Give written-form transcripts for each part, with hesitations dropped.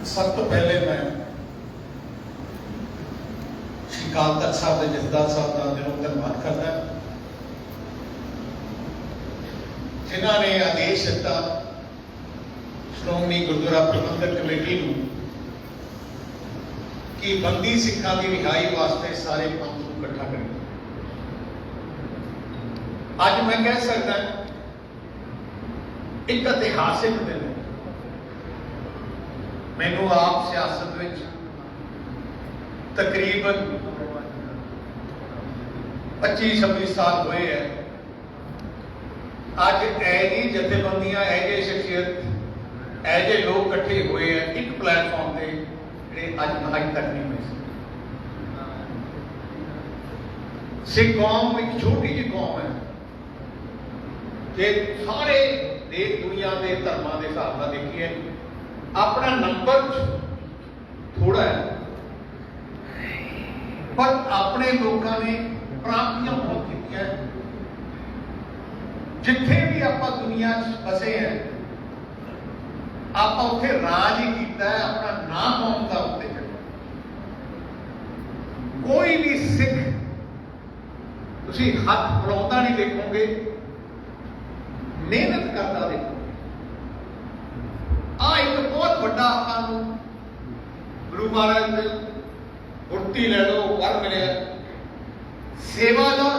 सब तो पहले मैं श्री अकाल तख्त साहब के जथेदार साहब का दिलों धन्यवाद करता, जिन्होंने आदेश दिता श्रोमणी गुरुद्वारा प्रबंधक कमेटी कि बंदी सिखा की रिहाई वास्ते सारे पंथ को इकट्ठा करें। अज मैं कह सकता एक इतिहासिक दिन है। मैनू आप सियासत विच तकरीबन 25-26 साल हुए हैं। अज ऐसी जथेबंदियां, ऐसे शख्सियत, ऐसे लोग इकट्ठे हुए हैं एक प्लेटफॉर्म से जो अज तक नहीं हुए। सिख कौम एक छोटी जी कौम है, जे सारे देश दुनिया के धर्मों के हिसाब से देखिए अपना नंबर थोड़ा है, पर अपने लोगों ने प्राप्तियां बहुत की। जिथे भी आप दुनिया बसे हैं, आप उथे राज ही किया है, अपना नाम कौम का उत्ते चढ़ा। कोई भी सिख तुसी हथ बुलाता नहीं देखोगे, मेहनत करता देखोगे। आ एक बहुत बड़ा आपको गुरु महाराज ने गुरती ले लो, वर मिले सेवा का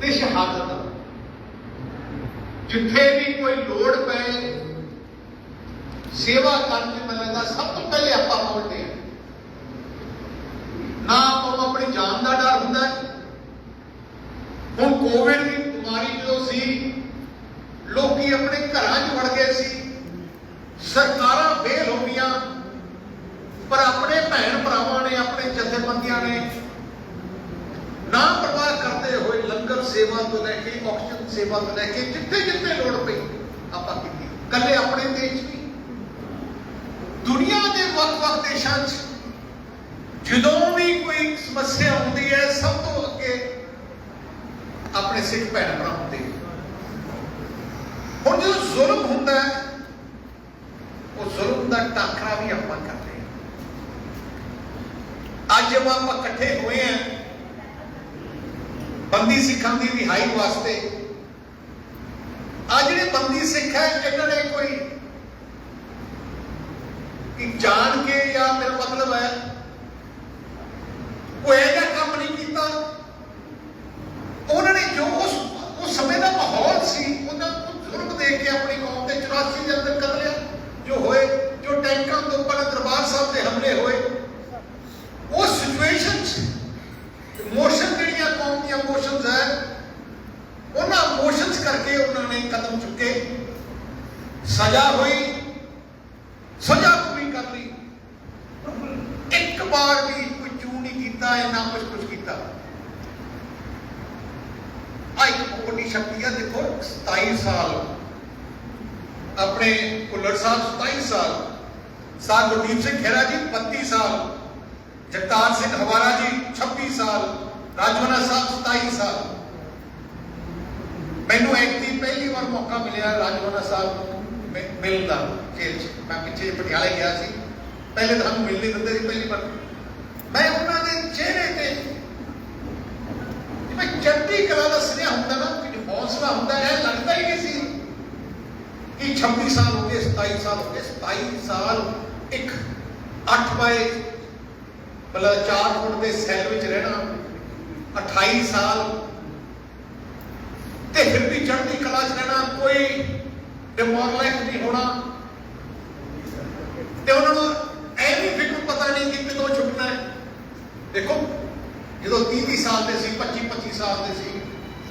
ते शहादत का। जिथे भी कोई लोड़ पे सेवा करके मिलेगा, सब तो पहले आप पहुंचते हैं ना। आपको अपनी जान का डर होंगे। हुण कोविड की बीमारी जो सी, लोग अपने घर वड़ गए सी, सरकारां फेल हो गई, पर अपने भैन भरावां ने, अपने जथेबंदियां ने ना परवाह करते हुए लंगर सेवा तो लैके, ऑक्सीजन सेवा तो लैके जिथे जिथे लोड़ पई आपां कीती। कल्ले अपने देश नहीं, दुनिया के वक्-वक् देशों जदों भी कोई समस्या आती है, सब तो अगे अपने सिख भैन भरा होंदे। हुण जो जुल्म हुंदा है, वो जुल्म का टाकरा भी आपां करते हैं। अज जब आप इकट्ठे हुए हैं बंदी सिखा की रिहाई वास्ते, आज जो बंदी सिख है इन्होंने कोई जान के, या मेरा मतलब है कोई ऐसा काम नहीं किया। उन्होंने जो उस समय का माहौल सी, जुर्म देख के अपनी कौम के 84 के अंदर कतले जो होए, जो टैंकों के ऊपर दरबार साहब के हमले होए, उस सिचुएशन इमोशन जड़ियां कौम दी इमोशंस है, उन्होंने इमोशंस करके उन्होंने कदम चुके। सजा हुई, सजा पूरी कर ली, एक बार भी कोई चू नहीं किया, ना कुछ किया। एक बहुत बड़ी शक्ति है। देखो 27 साल अपने भुल्लर साहब 27 साल, साथ गुरदीप सिंह खेरा जी 32 साल, जगतार सिंह हवारा जी 26 साल, राजवना साहब 27 साल। मैनू एक पहली बार मौका मिला राजवना साहब मिलने का जेल च। मैं पिछले पटियाले गया सी, पहले तो हम मिल नहीं दिते। पहली बार मैं उन्होंने चेहरे से जिवें चढ़ती कला का स्नेह होंगे ना, हौसला होंगे, यह लगता ही नहीं सी कि 26 साल हो गए, 27 साल हो गए। 27 साल एक 8 बाय मतलब 4 फुट के सैल में रहना, 28 साल ते फिर भी चढ़ती कला च रहना, कोई डिमोरलाइज नहीं होना। तो उन्होंने यह भी फिक्र पता नहीं कि कदों छुटना है। देखो जो 30 साल के सी, 25 साल के सी,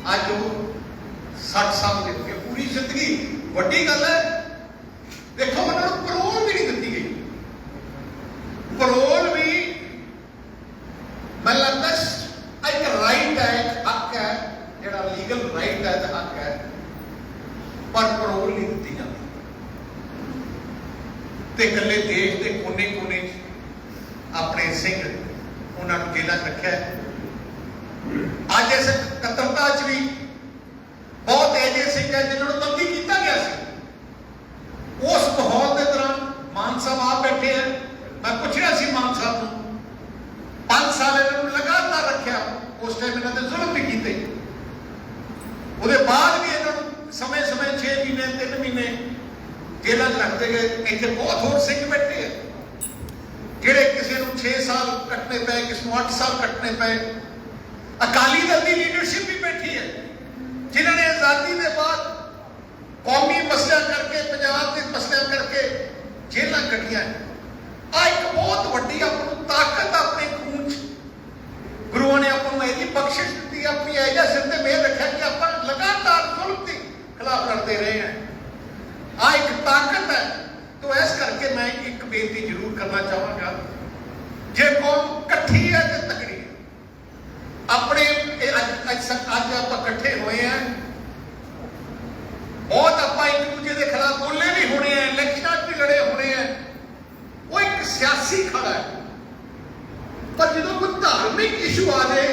अज वो 60 साल के, पूरी जिंदगी वड्डी गल है। देखो उन्होंने परोल भी नहीं दी गई। परोल भी मैं लगता एक राइट है, एक हक है, जो लीगल राइट है, तो हक है, पर परोल नहीं दी जाती। तो कले देश के कोने कोने अपने सिंह उन्होंने जेलों रखा है। अज इस कतरता च भी बहुत ऐसे सिंह है जिन्होंने बंदी किया गया। उस माहौल के दौरान मान उस टाइम इन्होंने जुल्म भी किए। ਉਹਦੇ ਬਾਅਦ ਵੀ ਇਹਨਾਂ ਨੂੰ ਸਮੇਂ-ਸਮੇਂ 6 ਮਹੀਨੇ 3 ਮਹੀਨੇ ਜੇਲ੍ਹਾਂ 'ਚ ਰੱਖਦੇ ਗਏ। ਇੱਥੇ ਬਹੁਤ ਹੋਰ ਸਿੰਘ ਬੈਠੇ ਆ ਜਿਹੜੇ ਕਿਸੇ ਨੂੰ 6 ਸਾਲ ਕੱਟਣੇ ਪਏ, ਕਿਸੇ ਨੂੰ 8 ਸਾਲ ਕੱਟਣੇ ਪਏ। ਅਕਾਲੀ ਦਲ ਦੀ ਲੀਡਰਸ਼ਿਪ ਵੀ ਬੈਠੀ ਹੈ ਜਿਨ੍ਹਾਂ ਨੇ ਆਜ਼ਾਦੀ ਦੇ ਬਾਅਦ ਕੌਮੀ ਮਸਲਿਆਂ ਕਰਕੇ, ਪੰਜਾਬ ਦੇ ਮਸਲਿਆਂ ਕਰਕੇ ਜੇਲ੍ਹਾਂ ਕੱਟੀਆਂ। ਆ ਇੱਕ ਬਹੁਤ ਵੱਡੀ ਆਪਾਂ ਨੂੰ ਤਾਕਤ ਆਪਣੇ ਖੂਨ 'ਚ ਗੁਰੂਆਂ ਨੇ ਆਪਾਂ ਨੂੰ ਇਹਦੀ ਬਖਸ਼ਿਸ਼ ਦਿੱਤੀ, ਆਪਣੀ ਐਜਾ ਸਿਰ ਤੇ ਮਿਹਰ ਰੱਖਿਆ ਕਿ ਆਪਾਂ ਲਗਾਤਾਰ ਜ਼ੁਲਮ ਦੇ ਖਿਲਾਫ ਲੜਦੇ ਰਹੇ ਹਾਂ। ਆ ਇੱਕ ਤਾਕਤ ਹੈ। तो इस करके मैं एक बेनती जरूर करना चाहांगा, जे कौम इकट्ठी है तो तगड़ी है। अपने अज आप इकट्ठे हुए हैं, बहुत आप एक दूसरे के खिलाफ बोले भी होने हैं, इलेक्शन भी लड़े होने हैं। वो एक सियासी खड़ा है, पर जो कोई धार्मिक इशू आ जाए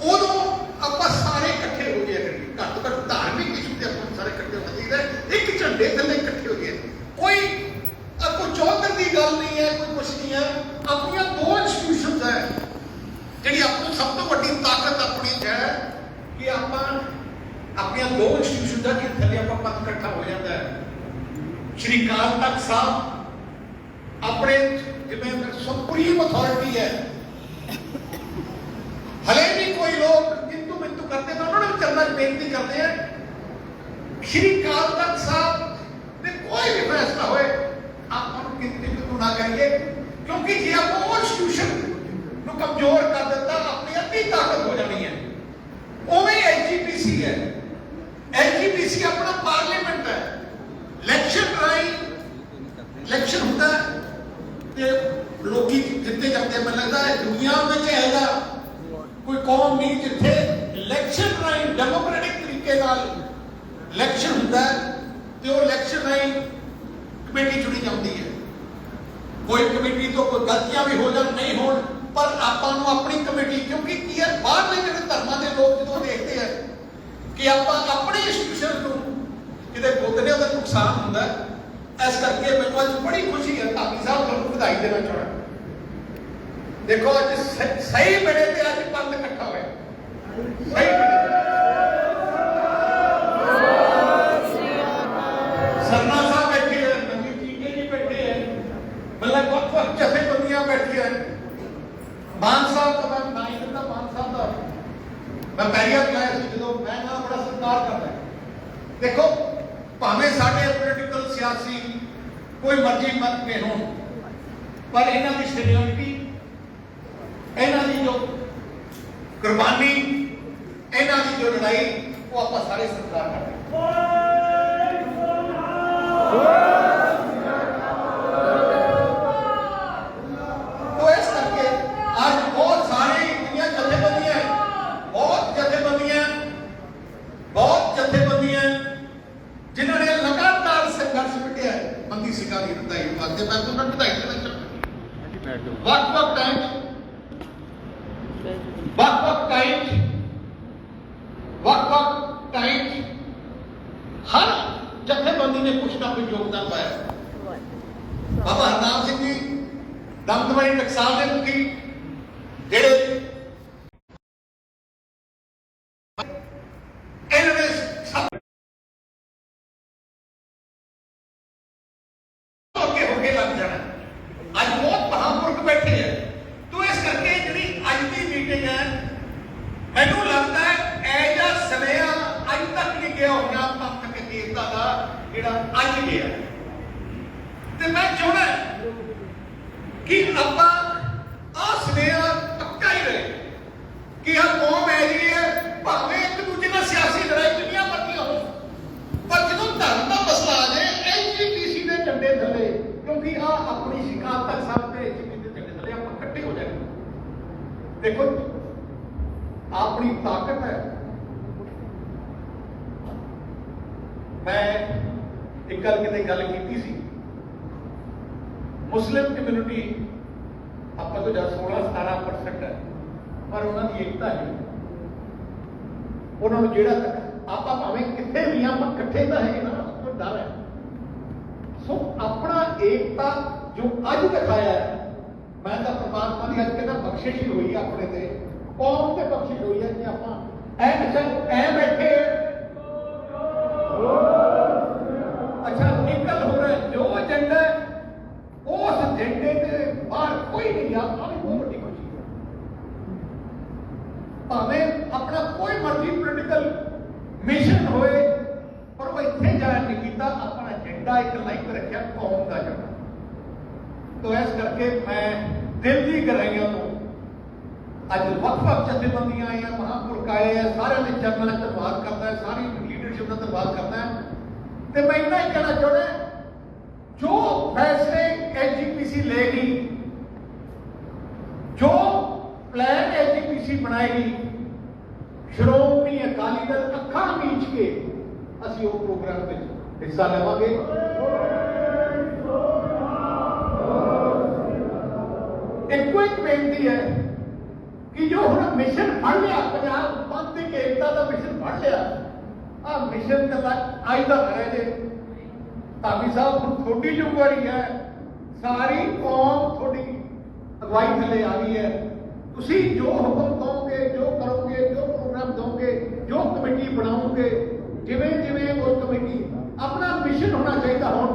उदों आप सारे इकट्ठे हो जाए करिए। घट तो घट धार्मिक इशू से आप सारे इकट्ठे होना चाहिए। एक झंडे थले इकट्ठे हो गए, कोई चौधर की गल नहीं है, कोई कुछ नहीं है। अपनी दो इंस्टीट्यूशन है जी अपनी सब तो बड़ी ताकत अपनी है कि आप अपनी दो इंस्टीट्यूशन है कि थले आप पंथ इकट्ठा हो जाता है। श्री अकाल तख्त साहब अपने जिवें सुप्रीम अथॉरिटी है, हले भी कोई लोग किंतु मिंतु करते हैं, उन्होंने भी चलना बेनती करते हैं। श्री अकाल तख्त साहब कोई भी फैसला होए आप ना करिए, क्योंकि जे आप वो इंस्टीट्यूशन को कमजोर कर देता अपनी अद्धी ताकत हो जानी है। उवें एलजीपीसी है, एलजीपीसी अपना पार्लीमेंट है, इलेक्शन राई इलेक्शन होता है लोग जितने जाते हैं। मैं लगता है दुनिया में ऐसा कोई कौम नहीं जिथे इलेक्शन राई डेमोक्रेटिक तरीके इलेक्शन होता है तो इलेक्शन राई कमेटी चुनी जाती है। कोई कमेटी तो कोई गलतियां भी हो जान नहीं हो, पर आपां नूं अपनी कमेटी, क्योंकि की है बाहरले जिहड़े धर्मां दे लोग जो देखते हैं कि आपां अपने इंस्टीट्यूशन नूं किते बोलदे उहदा नुकसान हुंदा है। इस करके मैनूं अज बड़ी खुशी है, धामी साहब तुहानूं बधाई देना चाहुंदा। देखो अज सही वेले ते अज पंथ इकट्ठा होया, सही वेले सरना साहब बैठे हैं, नवीन टीके जी बैठे हैं, मतलब वक्त जथेबंदियां बैठी हैं। मान साहब तो मैं नहीं दिता, मान साहब का मैं पहले कहा जो मैं ना बड़ा सत्कार करता है। देखो भावें साढ़े पोलिटिकल सियासी कोई मर्जी मत में हो, पर इन्हों की सीनियरिटी, इन्हों की जो कुर्बानी, इन्हों की जो लड़ाई वो आप सारे सत्कार करते हैं। तो इस करके आज बहुत सारी दुनिया जथेबंदियां, बहुत जथेबंदियां जिन्होंने लगातार संघर्ष मिटिया है। बंदी सिखा की बधाई वास्ते मैं तुम्हें बधाई देना चाहूंगा। वक्त टाइम हर जथेबंदी ने कुछ ना कुछ योगदान पाया। बाबा हरनाम सिंह जी दमदमाई टकसाल के मुखी जेड़े होके लग जाना, अज बहुत महापुरख बैठे हैं। तो इस करके जी अज की मीटिंग है, मैनू लगता है ऐजा सनेहा अज तक नहीं गया होना पंथ के देवता का जिहड़ा अज गया। तो मैं चाहना कि आपां आ सनेहा पक्का ही रहे कि आ कौम ऐसी है, भावें एक दूजे नाल सियासी लड़ाई दुनिया मर्जी हो, पर जो धर्म का मसला आ जाए एलजीपीसी के झंडे थले, क्योंकि आ अपनी शिकायत तक साथ एलजीपीसी के झंडे थले आप इकट्ठे हो जाए। देखो अपनी ताकत है। मैं एक गल की सी, मुस्लिम कम्यूनिटी आप तो 16-17% है, पर उन्होंने एकता है। उन्होंने जेड़ा तक आप भावें कितने भी आप इकट्ठे तो है ना, तो डर है। सो अपना एकता जो अज दिखाया है, मैं तो परमात्मा की अज कहना बख्शिश ही हुई अपने ते कौम से बख्शिश हुई है कि आप ऐ बैठे अच्छा निकल हो रहा है जो एजेंडा उस एजेंडे के बाहर कोई नहीं गया हमें बहुत बड़ी खुशी है हमें अपना कोई मर्जी पोलिटिकल मिशन होए पर वो इतने जाया नहीं किया अपना एजेंडा एक लाइन पर रखा कौम का एजेंडा तो इस करके मैं दिल की गहराइयों तो अज वक्-वक् जथेबंदियां आईयां महापुरख आए हैं सारे ने चरणों में धन्यवाद करता है सारी लीडरशिप का धन्यवाद करता है तो मैं इतना ही कहना चाहता जो फैसले एसजीपीसी लेगी जो प्लान एसजीपीसी बनाएगी श्रोमणी अकाली दल अखां मीच के असीं वो प्रोग्राम में हिस्सा लवांगे एको एक बेनती है कि जो हम मिशन फड़ लिया पंजाब पंथ की एकता का मिशन फड़ लिया आ मिशन का अज तक रह जे धामी साहब हम थोड़ी जिम्मेवारी है सारी कौम थोड़ी अगवाई थले आ गई है तुसी जो हुक्म दोगे जो करोगे जो प्रोग्राम दोगे जो कमेटी बनाओगे जिवें जिवें उस कमेटी अपना मिशन होना चाहिए हुण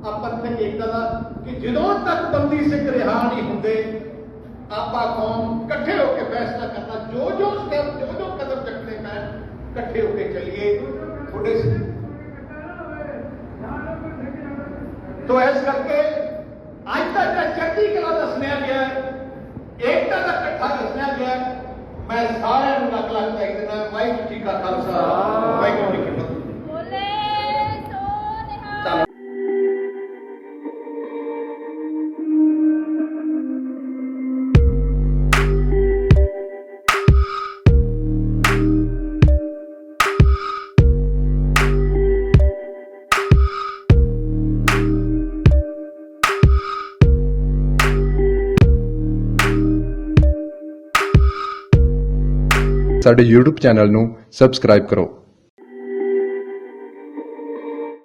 आप पंथक एकता का कि ਜਦੋਂ तक बंदी सिख रिहा नहीं होंगे आपा कौम इकट्ठे होकर फैसला करना जो स्टेप जो कदम चकने पैन इकट्ठे होकर चलिए थोड़े तो इस करके अज तक चढ़ती कला दसया गया है एकता का इकट्ठा दसया गया है मैं सारे लग लग बधाई देना वाहिगुरू जी का खालसा वाहिगुरू जी की फतेह ਸਾਡੇ YouTube ਚੈਨਲ ਨੂੰ ਸਬਸਕ੍ਰਾਈਬ ਕਰੋ।